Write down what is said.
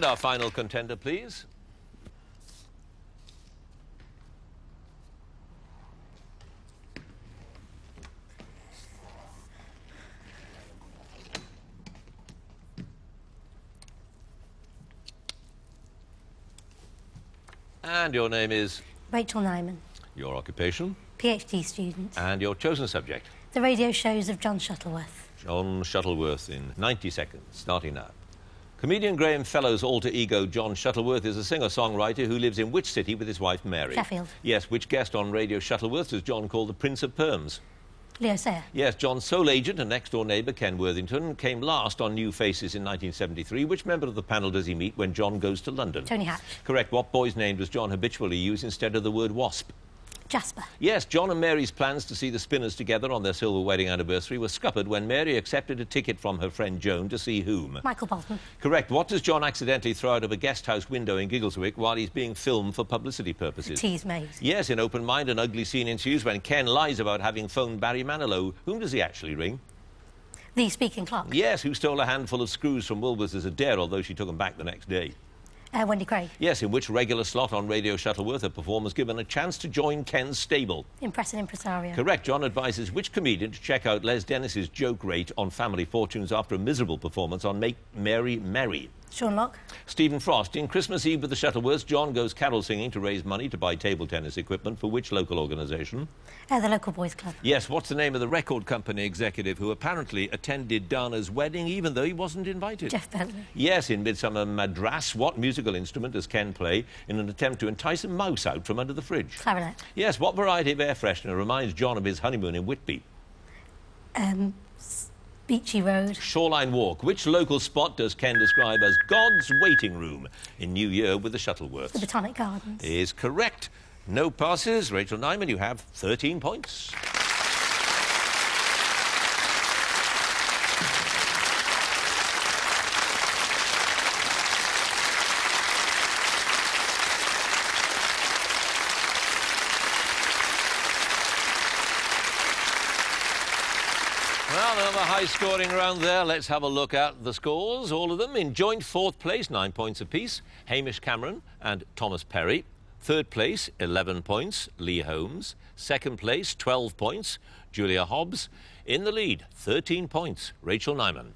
And our final contender, please. And your name is? Rachael Neiman. Your occupation? PhD student. And your chosen subject? The radio shows of John Shuttleworth. John Shuttleworth in 90 seconds, starting now. Comedian Graham Fellowes' alter ego, John Shuttleworth, is a singer-songwriter who lives in which city with his wife, Mary? Sheffield. Yes, which guest on Radio Shuttleworth does John call the Prince of Perms? Leo Sayer. Yes, John's sole agent and next-door neighbour, Ken Worthington, came last on New Faces in 1973. Which member of the panel does he meet when John goes to London? Tony Hatch. Correct. What boy's name does John habitually use instead of the word wasp? Jasper. Yes, John and Mary's plans to see the Spinners together on their silver wedding anniversary were scuppered when Mary accepted a ticket from her friend Joan to see whom? Michael Bolton. Correct. What does John accidentally throw out of a guest house window in Giggleswick while he's being filmed for publicity purposes? Tease made. Yes, in Open Mind, an ugly scene ensues when Ken lies about having phoned Barry Manilow. Whom does he actually ring? The speaking clock. Yes, who stole a handful of screws from Woolworths as a dare, although she took them back the next day? Wendy Craig. Yes, in which regular slot on Radio Shuttleworth a performer's given a chance to join Ken's stable? Impressive impresario. Correct. John advises which comedian to check out Les Dennis's joke rate on Family Fortunes after a miserable performance on Make Mary Merry? Sean Locke. Stephen Frost. In Christmas Eve with the Shuttleworths, John goes carol singing to raise money to buy table tennis equipment for which local organisation? The local boys club. Yes, what's the name of the record company executive who apparently attended Dana's wedding even though he wasn't invited? Jeff Bentley. Yes, in Midsummer Madras, what musical instrument does Ken play in an attempt to entice a mouse out from under the fridge? Clarinet. Yes, what variety of air freshener reminds John of his honeymoon in Whitby? Beachy Road. Shoreline Walk. Which local spot does Ken describe as God's waiting room in New Year with the Shuttleworths? The Botanic Gardens. Is correct. No passes. Rachael Neiman, you have 13 points. Well, another high-scoring round there. Let's have a look at the scores, all of them. In joint fourth place, 9 points apiece, Hamish Cameron and Thomas Perry. Third place, 11 points, Lee Holmes. Second place, 12 points, Julia Hobbs. In the lead, 13 points, Rachael Neiman.